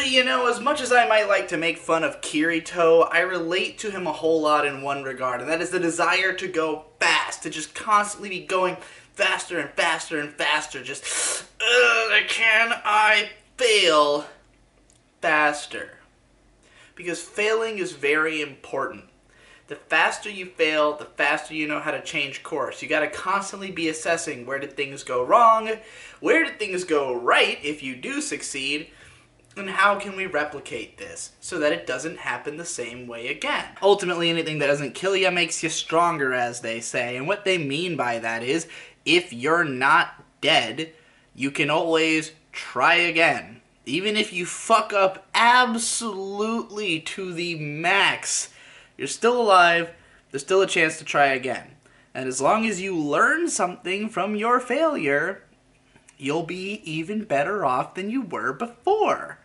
you know, as much as I might like to make fun of Kirito, I relate to him a whole lot in one regard, and that is the desire to go fast, to just constantly be going faster and faster and faster, just, can I fail faster? Because failing is very important. The faster you fail, the faster you know how to change course. You gotta constantly be assessing, where did things go wrong, where did things go right if you do succeed, and how can we replicate this so that it doesn't happen the same way again? Ultimately, anything that doesn't kill you makes you stronger, as they say, and what they mean by that is, if you're not dead, you can always try again. Even if you fuck up absolutely to the max, you're still alive, there's still a chance to try again. And as long as you learn something from your failure, you'll be even better off than you were before.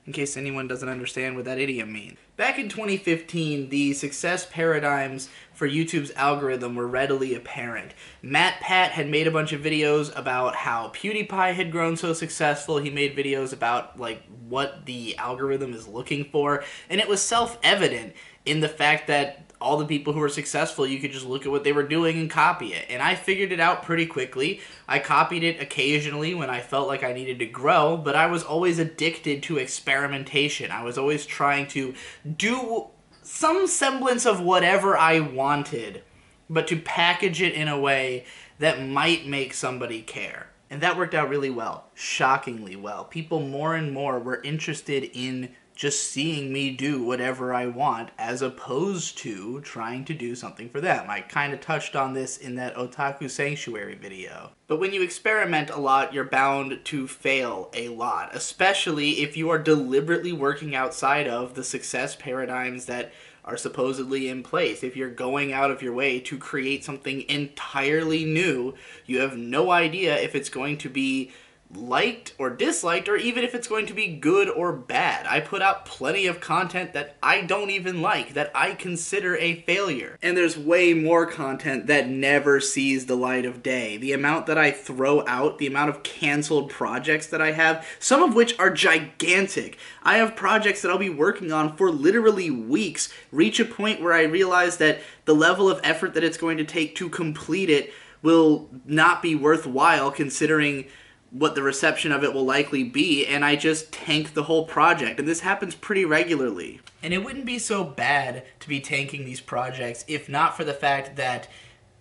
In case anyone doesn't understand what that idiom means. Back in 2015, the success paradigms for YouTube's algorithm were readily apparent. MatPat had made a bunch of videos about how PewDiePie had grown so successful. He made videos about, like, what the algorithm is looking for. And it was self-evident in the fact that all the people who were successful, you could just look at what they were doing and copy it. And I figured it out pretty quickly. I copied it occasionally when I felt like I needed to grow, but I was always addicted to experimentation. I was always trying to do some semblance of whatever I wanted, but to package it in a way that might make somebody care. And that worked out really well, shockingly well. People more and more were interested in just seeing me do whatever I want, as opposed to trying to do something for them. I kind of touched on this in that Otaku Sanctuary video. But when you experiment a lot, you're bound to fail a lot, especially if you are deliberately working outside of the success paradigms that are supposedly in place. If you're going out of your way to create something entirely new, you have no idea if it's going to be liked or disliked, or even if it's going to be good or bad. I put out plenty of content that I don't even like, that I consider a failure. And there's way more content that never sees the light of day. The amount that I throw out, the amount of canceled projects that I have, some of which are gigantic. I have projects that I'll be working on for literally weeks, reach a point where I realize that the level of effort that it's going to take to complete it will not be worthwhile, considering what the reception of it will likely be, and I just tank the whole project. And this happens pretty regularly. And it wouldn't be so bad to be tanking these projects if not for the fact that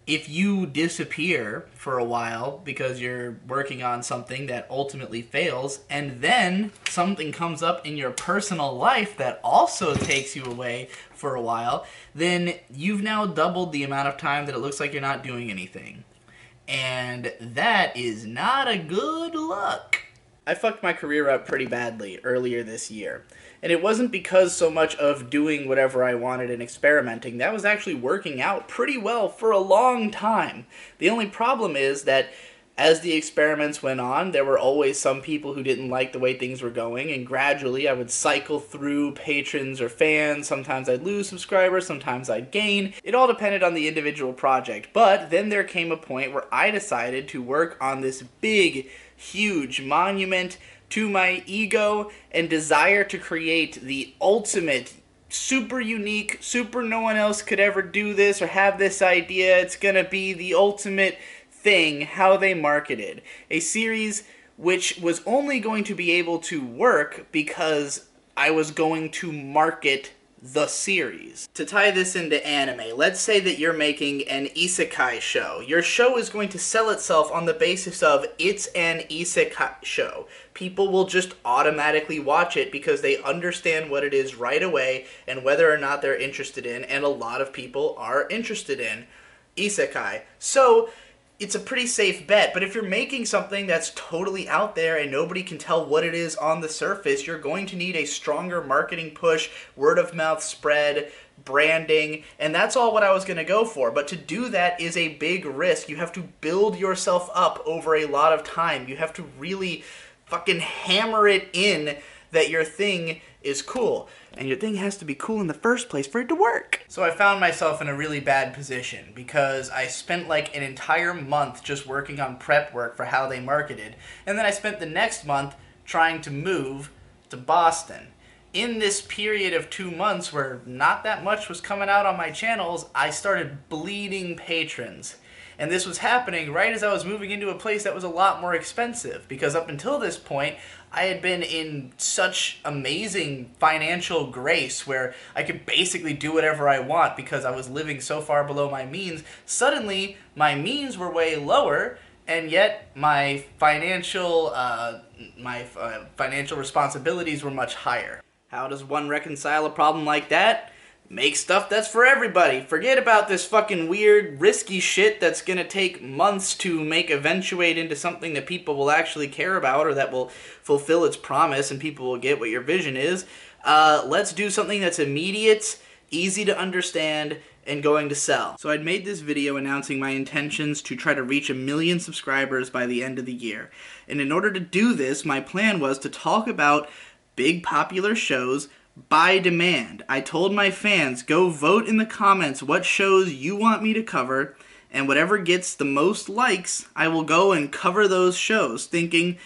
if you disappear for a while because you're working on something that ultimately fails, and then something comes up in your personal life that also takes you away for a while, then you've now doubled the amount of time that it looks like you're not doing anything. And that is not a good look. I fucked my career up pretty badly earlier this year. And it wasn't because so much of doing whatever I wanted and experimenting. That was actually working out pretty well for a long time. The only problem is that as the experiments went on, there were always some people who didn't like the way things were going, and gradually I would cycle through patrons or fans. Sometimes I'd lose subscribers, sometimes I'd gain. It all depended on the individual project. But then there came a point where I decided to work on this big, huge monument to my ego and desire to create the ultimate, super unique, super no one else could ever do this or have this idea. It's gonna be the ultimate thing, how they marketed. A series which was only going to be able to work because I was going to market the series. To tie this into anime, let's say that you're making an isekai show. Your show is going to sell itself on the basis of it's an isekai show. People will just automatically watch it because they understand what it is right away and whether or not they're interested in, and a lot of people are interested in isekai. So it's a pretty safe bet, but if you're making something that's totally out there and nobody can tell what it is on the surface, you're going to need a stronger marketing push, word of mouth spread, branding, and that's all what I was going to go for. But to do that is a big risk. You have to build yourself up over a lot of time. You have to really fucking hammer it in that your thing is cool. And your thing has to be cool in the first place for it to work. So I found myself in a really bad position because I spent like an entire month just working on prep work for how they marketed. And then I spent the next month trying to move to Boston. In this period of 2 months where not that much was coming out on my channels, I started bleeding patrons. And this was happening right as I was moving into a place that was a lot more expensive, because up until this point, I had been in such amazing financial grace where I could basically do whatever I want because I was living so far below my means. Suddenly, my means were way lower, and yet my financial responsibilities were much higher. How does one reconcile a problem like that? Make stuff that's for everybody. Forget about this fucking weird, risky shit that's gonna take months to make eventuate into something that people will actually care about or that will fulfill its promise and people will get what your vision is. Let's do something that's immediate, easy to understand, and going to sell. So I'd made this video announcing my intentions to try to reach 1 million subscribers by the end of the year. And in order to do this, my plan was to talk about big popular shows by demand. I told my fans, go vote in the comments what shows you want me to cover, and whatever gets the most likes, I will go and cover those shows, thinking,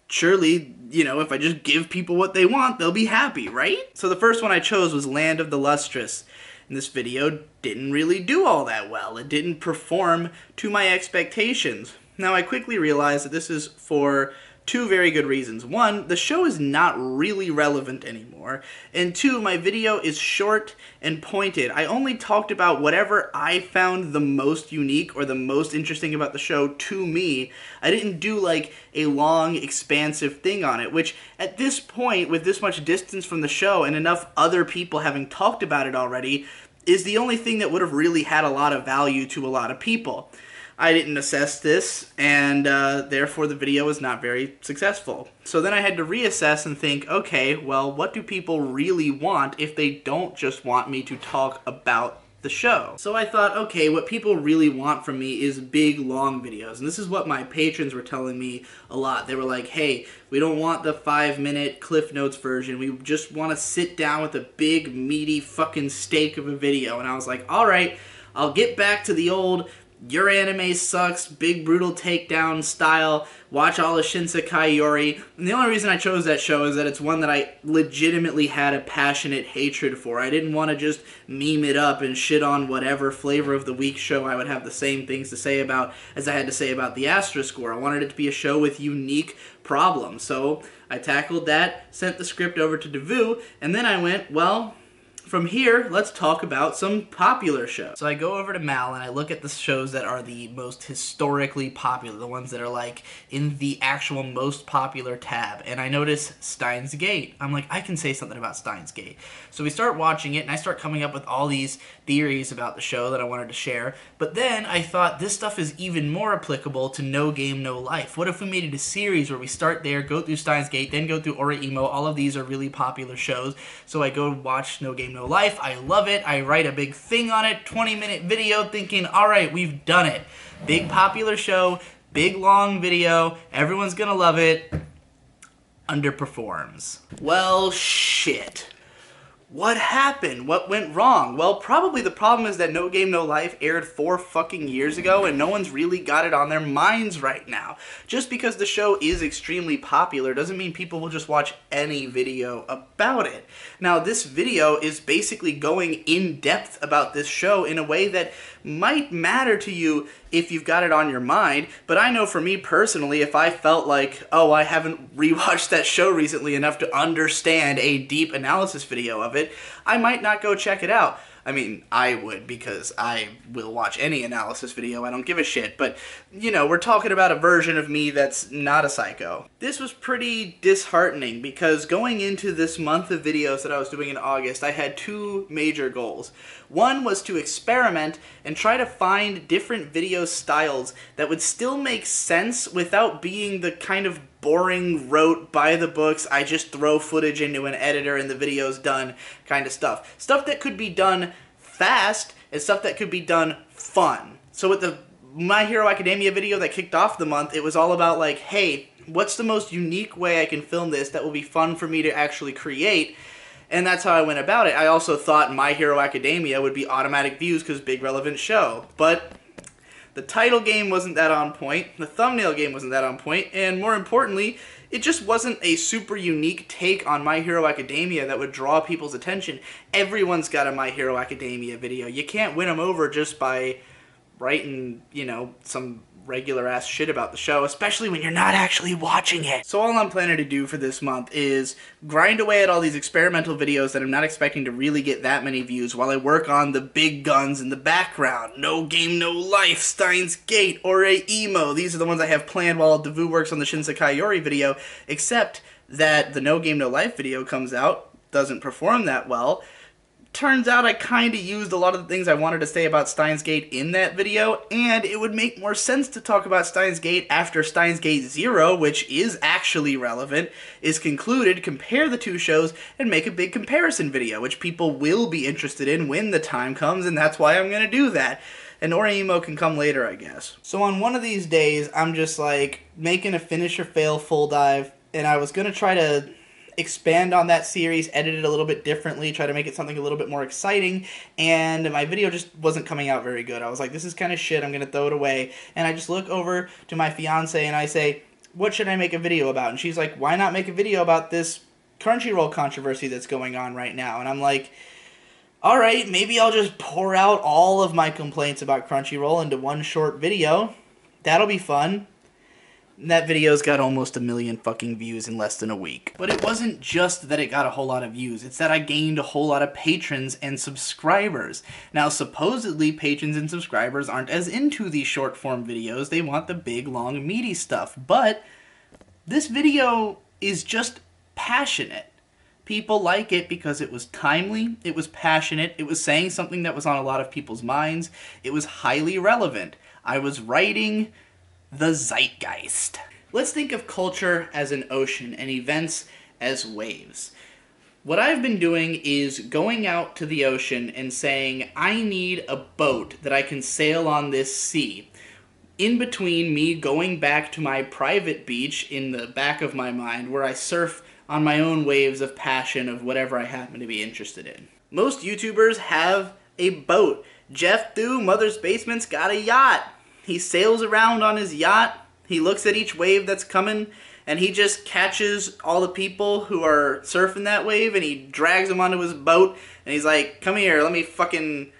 surely, if I just give people what they want, they'll be happy, right? So the first one I chose was Land of the Lustrous. And this video didn't really do all that well. It didn't perform to my expectations. Now I quickly realized that this is for 2 very good reasons. 1, the show is not really relevant anymore, and 2, my video is short and pointed. I only talked about whatever I found the most unique or the most interesting about the show to me. I didn't do like a long, expansive thing on it, which at this point, with this much distance from the show and enough other people having talked about it already, is the only thing that would have really had a lot of value to a lot of people. I didn't assess this, and therefore the video was not very successful. So then I had to reassess and think, okay, well, what do people really want if they don't just want me to talk about the show? So I thought, okay, what people really want from me is big, long videos. And this is what my patrons were telling me a lot. They were like, hey, we don't want the 5-minute Cliff Notes version. We just want to sit down with a big, meaty fucking steak of a video. And I was like, all right, I'll get back to the old your anime sucks, big brutal takedown style, watch all of Shinsekai Yori. And the only reason I chose that show is that it's one that I legitimately had a passionate hatred for. I didn't want to just meme it up and shit on whatever flavor of the week show I would have the same things to say about as I had to say about the Asterisk War. I wanted it to be a show with unique problems. So I tackled that, sent the script over to Devu, and then I went, well, from here, let's talk about some popular shows. So I go over to Mal and I look at the shows that are the most historically popular, the ones that are like in the actual most popular tab, and I notice Steins Gate. I'm like, I can say something about Steins Gate. So we start watching it and I start coming up with all these theories about the show that I wanted to share, but then I thought this stuff is even more applicable to No Game, No Life. What if we made it a series where we start there, go through Steins Gate, then go through Oreimo? All of these are really popular shows, so I go watch No Game, No Life. I love it. I write a big thing on it, 20-minute video, thinking, all right, we've done it. Big popular show, big long video, everyone's gonna love it. Underperforms. Well, shit. What happened? What went wrong? Well, probably the problem is that No Game, No Life aired 4 fucking years ago and no one's really got it on their minds right now. Just because the show is extremely popular doesn't mean people will just watch any video about it. Now, this video is basically going in depth about this show in a way that might matter to you if you've got it on your mind, but I know for me personally, if I felt like, oh, I haven't rewatched that show recently enough to understand a deep analysis video of it, I might not go check it out. I mean, I would, because I will watch any analysis video, I don't give a shit, but, we're talking about a version of me that's not a psycho. This was pretty disheartening, because going into this month of videos that I was doing in August, I had 2 major goals. One was to experiment and try to find different video styles that would still make sense without being the kind of boring, rote, by the books, I just throw footage into an editor and the video's done kind of stuff. Stuff that could be done fast and stuff that could be done fun. So with the My Hero Academia video that kicked off the month, it was all about like, hey, what's the most unique way I can film this that will be fun for me to actually create? And that's how I went about it. I also thought My Hero Academia would be automatic views because big relevant show, but the title game wasn't that on point, the thumbnail game wasn't that on point, and more importantly, it just wasn't a super unique take on My Hero Academia that would draw people's attention. Everyone's got a My Hero Academia video. You can't win them over just by writing, you know, some regular ass shit about the show, especially when you're not actually watching it. So all I'm planning to do for this month is grind away at all these experimental videos that I'm not expecting to really get that many views while I work on the big guns in the background. No Game, No Life, Steins Gate, or Emo. These are the ones I have planned while Devu works on the Shinsekai Yori video, except that the No Game, No Life video comes out, doesn't perform that well. Turns out I kind of used a lot of the things I wanted to say about Steins Gate in that video, and it would make more sense to talk about Steins Gate after Steins Gate 0, which is actually relevant, is concluded, compare the two shows, and make a big comparison video, which people will be interested in when the time comes, and that's why I'm going to do that. And Emo can come later, I guess. So on one of these days, I'm just like making a finish or fail full dive, and I was going to try to expand on that series, edit it a little bit differently, try to make it something a little bit more exciting, and my video just wasn't coming out very good. I was like, this is kind of shit, I'm gonna throw it away. And I just look over to my fiance and I say, what should I make a video about? And she's like, why not make a video about this Crunchyroll controversy that's going on right now? And I'm like, alright, maybe I'll just pour out all of my complaints about Crunchyroll into one short video. That'll be fun. That video's got almost 1 million fucking views in less than a week. But it wasn't just that it got a whole lot of views, it's that I gained a whole lot of patrons and subscribers. Now, supposedly, patrons and subscribers aren't as into these short-form videos, they want the big, long, meaty stuff. But this video is just passionate. People like it because it was timely, it was passionate, it was saying something that was on a lot of people's minds, it was highly relevant. I was writing the zeitgeist. Let's think of culture as an ocean and events as waves. What I've been doing is going out to the ocean and saying, I need a boat that I can sail on this sea. In between me going back to my private beach in the back of my mind where I surf on my own waves of passion of whatever I happen to be interested in. Most YouTubers have a boat. Jeff Thu, Mother's Basement's got a yacht. He sails around on his yacht, he looks at each wave that's coming, and he just catches all the people who are surfing that wave, and he drags them onto his boat, and he's like, come here, let me fucking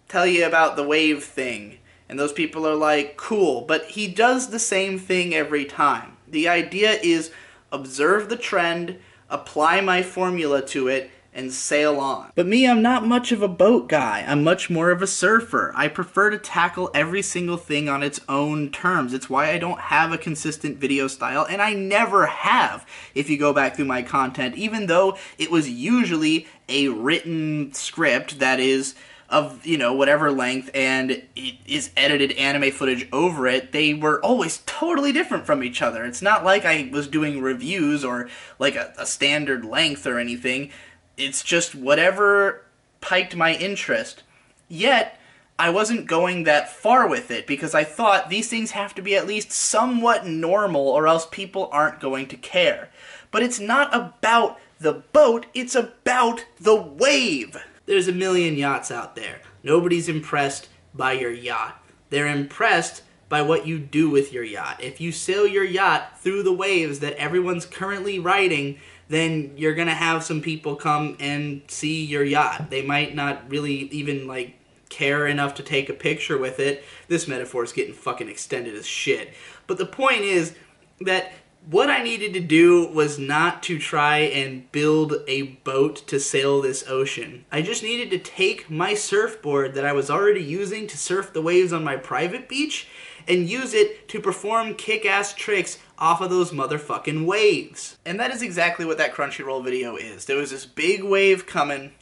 tell you about the wave thing. And those people are like, cool. But he does the same thing every time. The idea is observe the trend, apply my formula to it, and sail on. But me, I'm not much of a boat guy. I'm much more of a surfer. I prefer to tackle every single thing on its own terms. It's why I don't have a consistent video style, and I never have, if you go back through my content, even though it was usually a written script that is of, you know, whatever length, and it is edited anime footage over it. They were always totally different from each other. It's not like I was doing reviews or like a standard length or anything. It's just whatever piqued my interest. Yet, I wasn't going that far with it because I thought these things have to be at least somewhat normal or else people aren't going to care. But it's not about the boat, it's about the wave. There's 1 million yachts out there. Nobody's impressed by your yacht. They're impressed by what you do with your yacht. If you sail your yacht through the waves that everyone's currently riding, then you're gonna have some people come and see your yacht. They might not really even, like, care enough to take a picture with it. This metaphor is getting fucking extended as shit. But the point is that what I needed to do was not to try and build a boat to sail this ocean. I just needed to take my surfboard that I was already using to surf the waves on my private beach and use it to perform kick-ass tricks off of those motherfucking waves. And that is exactly what that Crunchyroll video is. There was this big wave coming,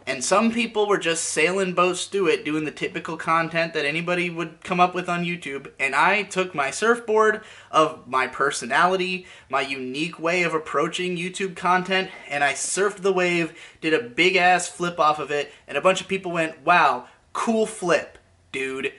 and some people were just sailing boats through it, doing the typical content that anybody would come up with on YouTube, and I took my surfboard of my personality, my unique way of approaching YouTube content, and I surfed the wave, did a big-ass flip off of it, and a bunch of people went, wow, cool flip, dude.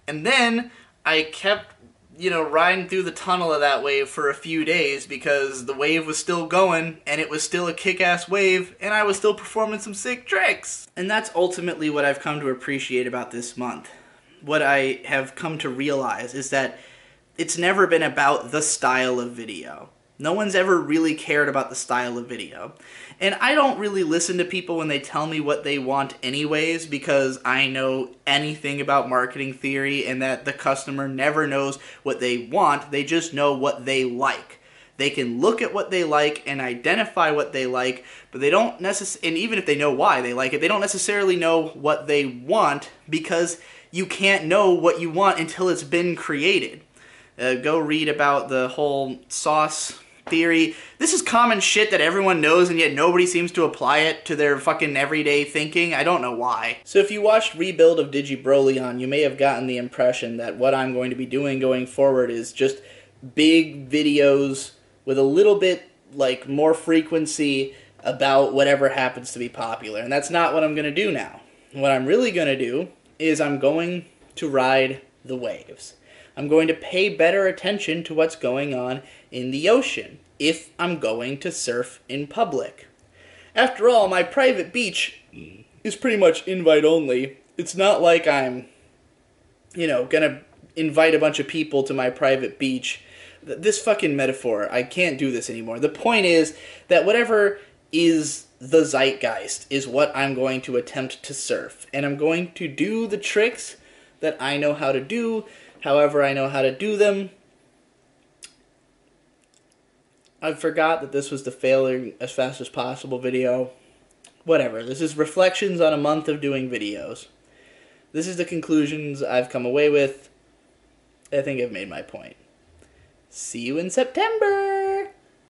And then I kept, you know, riding through the tunnel of that wave for a few days because the wave was still going and it was still a kick-ass wave and I was still performing some sick tricks. And that's ultimately what I've come to appreciate about this month. What I have come to realize is that it's never been about the style of video. No one's ever really cared about the style of video. And I don't really listen to people when they tell me what they want anyways, because I know anything about marketing theory and that the customer never knows what they want, they just know what they like. They can look at what they like and identify what they like, but they don't necessarily, and even if they know why they like it, they don't necessarily know what they want, because you can't know what you want until it's been created. Go read about the whole sauce theory. This is common shit that everyone knows, and yet nobody seems to apply it to their fucking everyday thinking. I don't know why. So if you watched Rebuild of Digibroleon, you may have gotten the impression that what I'm going to be doing going forward is just big videos with a little bit, like, more frequency about whatever happens to be popular. And that's not what I'm going to do now. What I'm really going to do is I'm going to ride the waves. I'm going to pay better attention to what's going on in the ocean if I'm going to surf in public. After all, my private beach is pretty much invite only. It's not like I'm, gonna invite a bunch of people to my private beach. This fucking metaphor, I can't do this anymore. The point is that whatever is the zeitgeist is what I'm going to attempt to surf. And I'm going to do the tricks that I know how to do, however I know how to do them. I forgot that this was the failing as fast as possible video. Whatever, this is reflections on a month of doing videos. This is the conclusions I've come away with. I think I've made my point. See you in September!